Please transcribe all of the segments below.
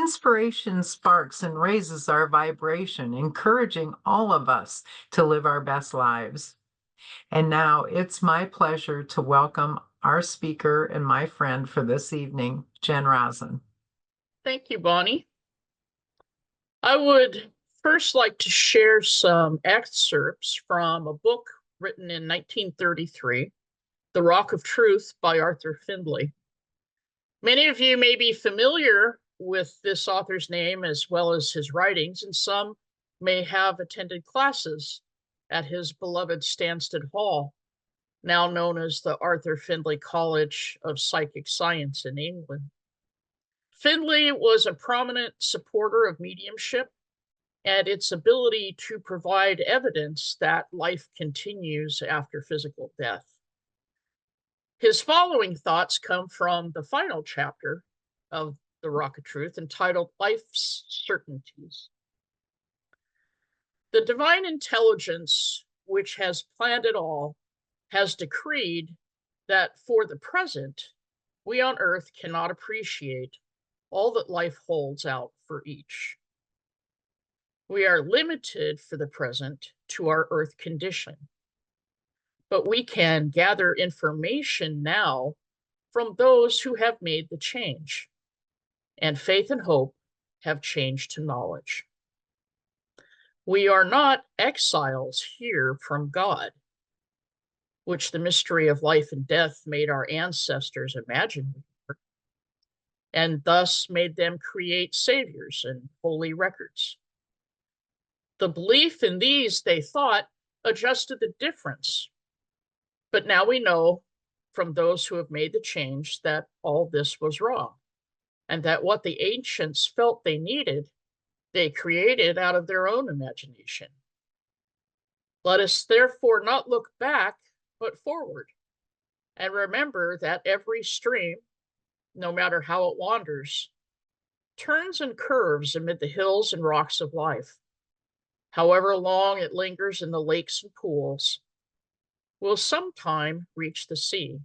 Inspiration sparks and raises our vibration, encouraging all of us to live our best lives. And now it's my pleasure to welcome our speaker and my friend for this evening, Jen Rosson. Thank you, Bonnie. I would first like to share some excerpts from a book written in 1933, The Rock of Truth by Arthur Findlay. Many of you may be familiar with this author's name as well as his writings, and some may have attended classes at his beloved Stansted Hall, now known as the Arthur Findlay College of Psychic Science in England. Findlay was a prominent supporter of mediumship and its ability to provide evidence that life continues after physical death. His following thoughts come from the final chapter of The Rock of Truth, entitled Life's Certainties. The divine intelligence, which has planned it all, has decreed that for the present, we on earth cannot appreciate all that life holds out for each. We are limited for the present to our earth condition, but we can gather information now from those who have made the change, and faith and hope have changed to knowledge. We are not exiles here from God, which the mystery of life and death made our ancestors imagine we were, and thus made them create saviors and holy records. The belief in these, they thought, adjusted the difference. But now we know from those who have made the change that all this was wrong, and that what the ancients felt they needed, they created out of their own imagination. Let us therefore not look back, but forward, and remember that every stream, no matter how it wanders, turns and curves amid the hills and rocks of life. However long it lingers in the lakes and pools, will sometime reach the sea.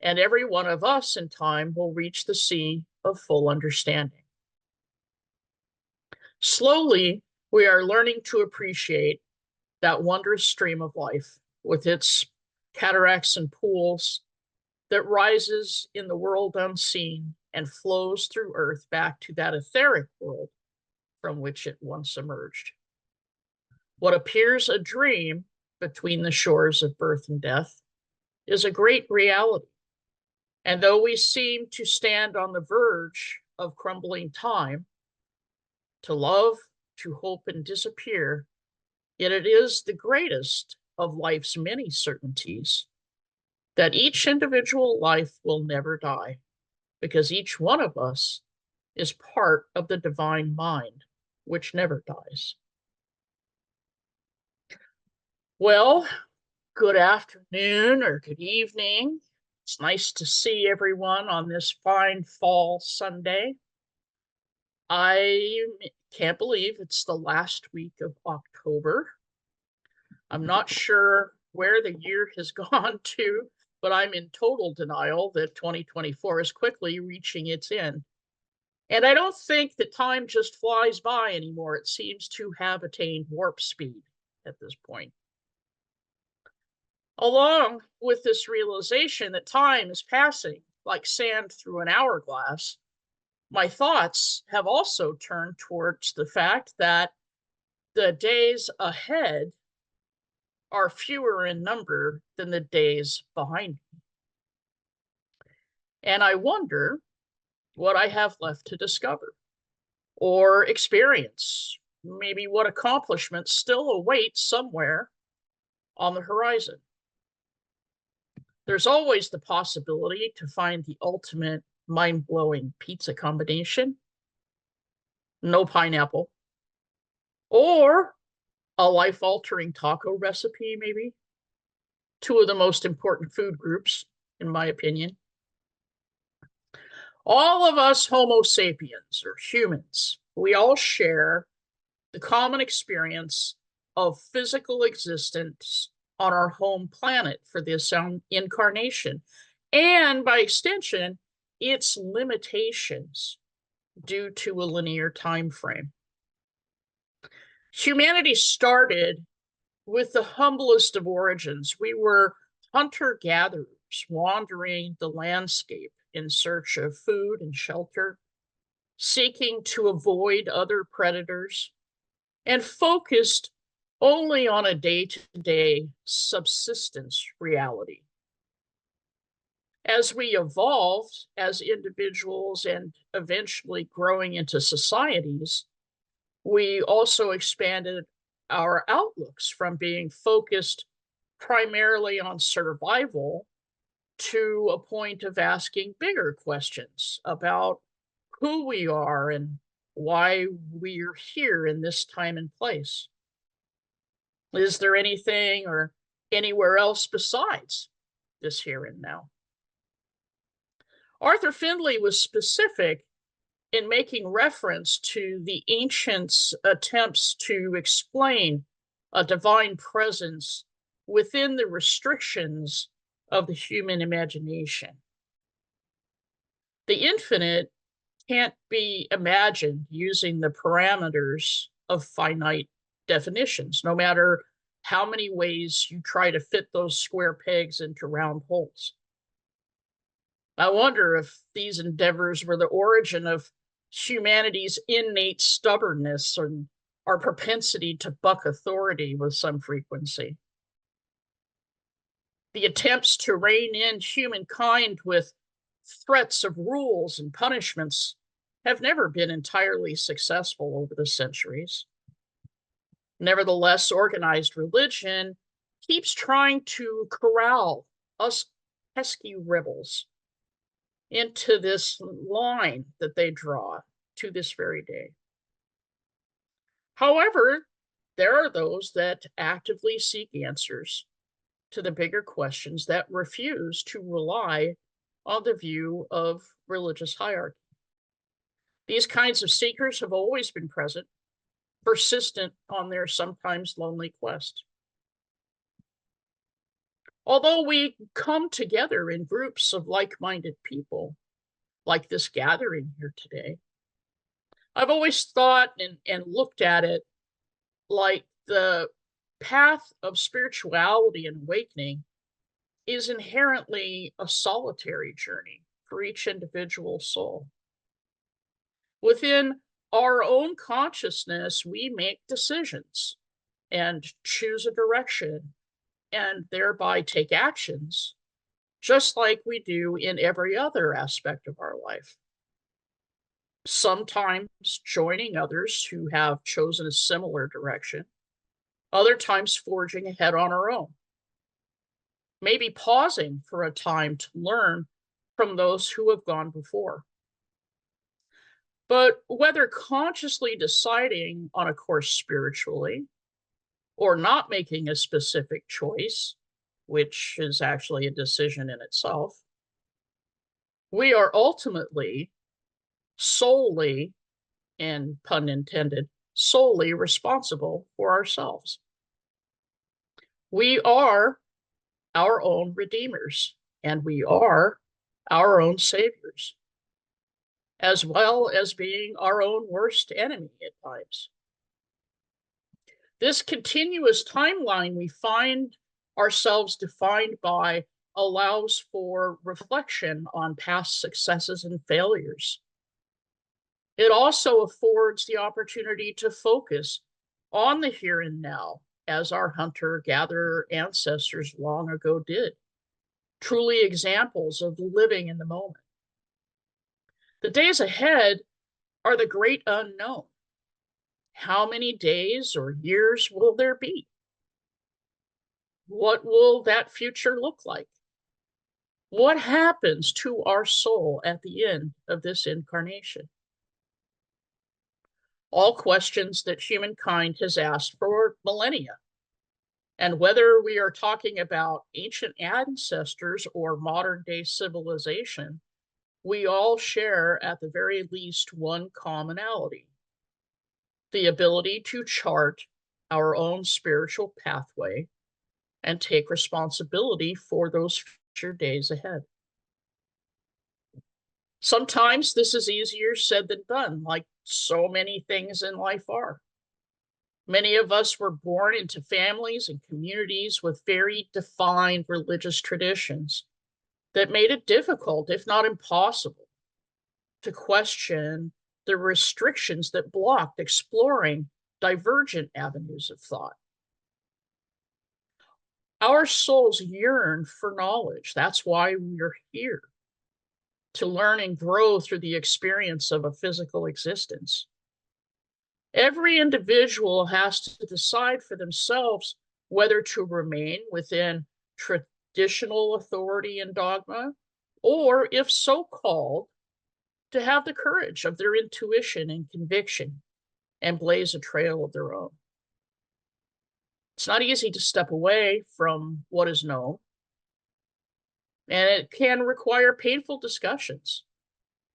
And every one of us in time will reach the sea of full understanding. Slowly, we are learning to appreciate that wondrous stream of life with its cataracts and pools that rises in the world unseen and flows through earth back to that etheric world from which it once emerged. What appears a dream between the shores of birth and death is a great reality. And though we seem to stand on the verge of crumbling time, to love, to hope, and disappear, yet it is the greatest of life's many certainties that each individual life will never die, because each one of us is part of the divine mind, which never dies. Well, good afternoon or good evening. It's nice to see everyone on this fine fall Sunday. I can't believe it's the last week of October. I'm not sure where the year has gone to, but I'm in total denial that 2024 is quickly reaching its end. And I don't think that time just flies by anymore. It seems to have attained warp speed at this point. Along with this realization that time is passing like sand through an hourglass, my thoughts have also turned towards the fact that the days ahead are fewer in number than the days behind me. And I wonder what I have left to discover or experience, maybe what accomplishments still await somewhere on the horizon. There's always the possibility to find the ultimate mind-blowing pizza combination, no pineapple, or a life-altering taco recipe, maybe. Two of the most important food groups, in my opinion. All of us Homo sapiens, or humans, we all share the common experience of physical existence on our home planet for this incarnation, and by extension, its limitations, due to a linear time frame. Humanity started with the humblest of origins. We were hunter-gatherers wandering the landscape in search of food and shelter, seeking to avoid other predators, and focused only on a day-to-day subsistence reality. As we evolved as individuals and eventually growing into societies, we also expanded our outlooks from being focused primarily on survival to a point of asking bigger questions about who we are and why we're here in this time and place. Is there anything or anywhere else besides this here and now? Arthur Findlay was specific in making reference to the ancients' attempts to explain a divine presence within the restrictions of the human imagination. The infinite can't be imagined using the parameters of finite definitions, no matter how many ways you try to fit those square pegs into round holes. I wonder if these endeavors were the origin of humanity's innate stubbornness and our propensity to buck authority with some frequency. The attempts to rein in humankind with threats of rules and punishments have never been entirely successful over the centuries. Nevertheless, organized religion keeps trying to corral us pesky rebels into this line that they draw to this very day. However, there are those that actively seek answers to the bigger questions that refuse to rely on the view of religious hierarchy. These kinds of seekers have always been present, persistent on their sometimes lonely quest. Although we come together in groups of like-minded people, like this gathering here today, I've always thought and looked at it like the path of spirituality and awakening is inherently a solitary journey for each individual soul. Within our own consciousness, we make decisions and choose a direction and thereby take actions, just like we do in every other aspect of our life. Sometimes joining others who have chosen a similar direction, other times forging ahead on our own. Maybe pausing for a time to learn from those who have gone before. But whether consciously deciding on a course spiritually or not making a specific choice, which is actually a decision in itself, we are ultimately solely, and pun intended, solely responsible for ourselves. We are our own redeemers, and we are our own saviors, as well as being our own worst enemy at times. This continuous timeline we find ourselves defined by allows for reflection on past successes and failures. It also affords the opportunity to focus on the here and now, as our hunter-gatherer ancestors long ago did, truly examples of living in the moment. The days ahead are the great unknown. How many days or years will there be? What will that future look like? What happens to our soul at the end of this incarnation? All questions that humankind has asked for millennia. And whether we are talking about ancient ancestors or modern day civilization, we all share at the very least one commonality: the ability to chart our own spiritual pathway and take responsibility for those future days ahead. Sometimes this is easier said than done, like so many things in life are. Many of us were born into families and communities with very defined religious traditions that made it difficult, if not impossible, to question the restrictions that blocked exploring divergent avenues of thought. Our souls yearn for knowledge. That's why we're here, to learn and grow through the experience of a physical existence. Every individual has to decide for themselves whether to remain within traditional authority and dogma, or, if so called, to have the courage of their intuition and conviction and blaze a trail of their own. It's not easy to step away from what is known, and it can require painful discussions,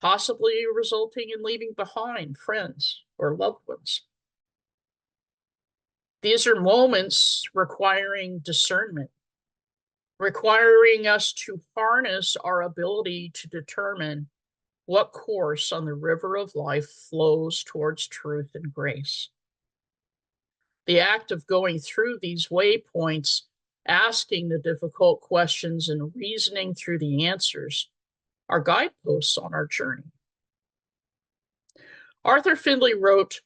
possibly resulting in leaving behind friends or loved ones. These are moments requiring discernment, requiring us to harness our ability to determine what course on the river of life flows towards truth and grace. The act of going through these waypoints, asking the difficult questions and reasoning through the answers, are guideposts on our journey. Arthur Findlay wrote,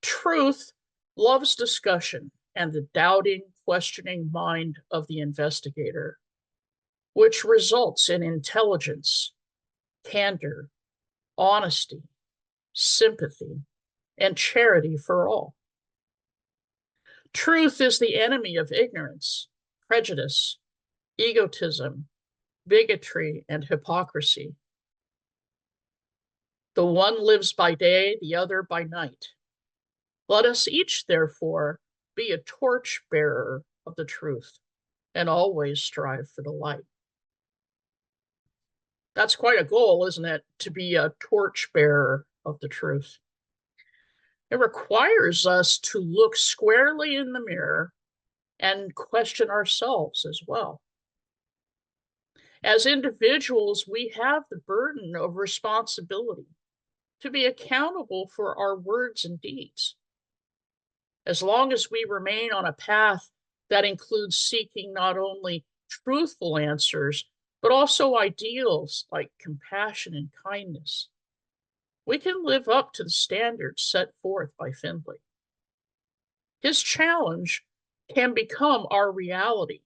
"Truth loves discussion and the doubting, questioning mind of the investigator, which results in intelligence, candor, honesty, sympathy, and charity for all. Truth is the enemy of ignorance, prejudice, egotism, bigotry, and hypocrisy. The one lives by day, the other by night. Let us each, therefore, be a torch bearer of the truth and always strive for the light." That's quite a goal, isn't it? To be a torch bearer of the truth. It requires us to look squarely in the mirror and question ourselves as well. As individuals, we have the burden of responsibility to be accountable for our words and deeds. As long as we remain on a path that includes seeking not only truthful answers, but also ideals like compassion and kindness, we can live up to the standards set forth by Findlay. His challenge can become our reality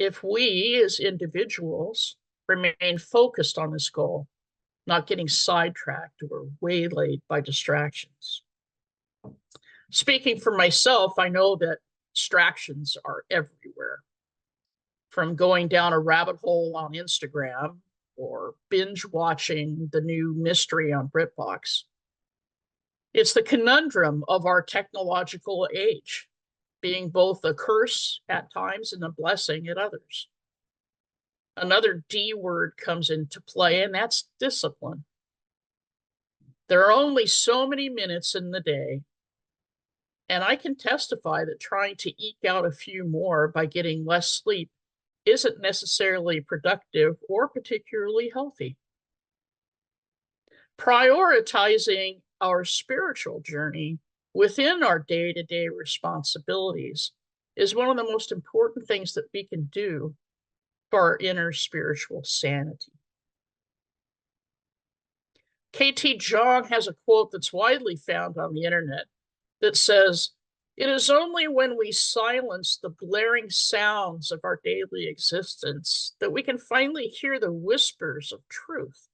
if we, as individuals, remain focused on this goal, not getting sidetracked or waylaid by distractions. Speaking for myself, I know that distractions are everywhere. From going down a rabbit hole on Instagram or binge watching the new mystery on BritBox. It's the conundrum of our technological age, being both a curse at times and a blessing at others. Another D word comes into play, and that's discipline. There are only so many minutes in the day, and I can testify that trying to eke out a few more by getting less sleep isn't necessarily productive or particularly healthy. Prioritizing our spiritual journey within our day-to-day responsibilities is one of the most important things that we can do for our inner spiritual sanity. KT Jong has a quote that's widely found on the internet that says, "It is only when we silence the blaring sounds of our daily existence that we can finally hear the whispers of truth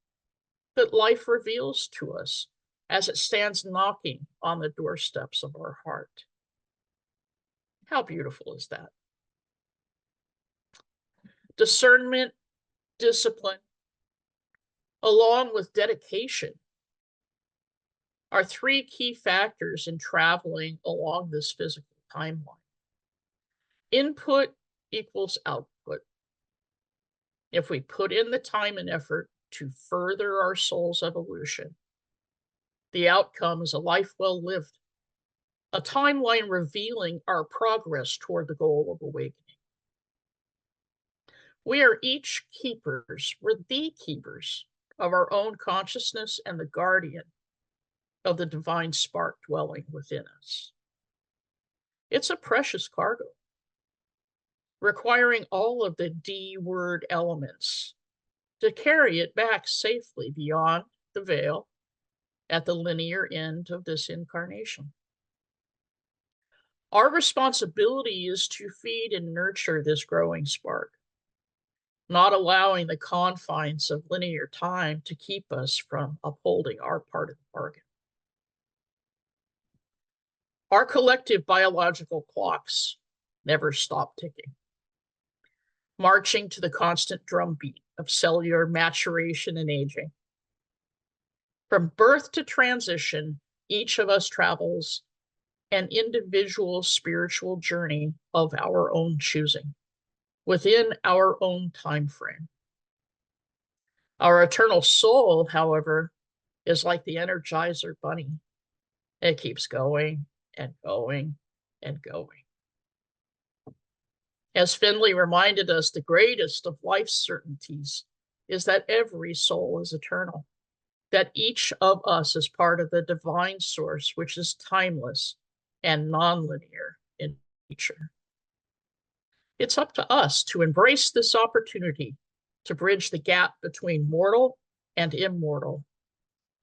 that life reveals to us as it stands knocking on the doorsteps of our heart." How beautiful is that? Discernment, discipline, along with dedication, are three key factors in traveling along this physical timeline. Input equals output. If we put in the time and effort to further our soul's evolution, the outcome is a life well lived, a timeline revealing our progress toward the goal of awakening. We are each keepers, we're the keepers of our own consciousness and the guardian of the divine spark dwelling within us. It's a precious cargo, requiring all of the D word elements to carry it back safely beyond the veil at the linear end of this incarnation. Our responsibility is to feed and nurture this growing spark, not allowing the confines of linear time to keep us from upholding our part of the bargain. Our collective biological clocks never stop ticking, marching to the constant drumbeat of cellular maturation and aging. From birth to transition, each of us travels an individual spiritual journey of our own choosing within our own time frame. Our eternal soul, however, is like the Energizer Bunny. It keeps going and going and going. As Finley reminded us, the greatest of life's certainties is that every soul is eternal, that each of us is part of the divine source, which is timeless and nonlinear in nature. It's up to us to embrace this opportunity to bridge the gap between mortal and immortal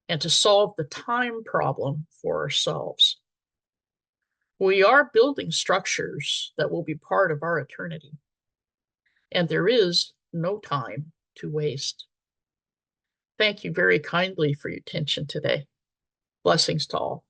and to solve the time problem for ourselves. We are building structures that will be part of our eternity, and there is no time to waste. Thank you very kindly for your attention today. Blessings to all.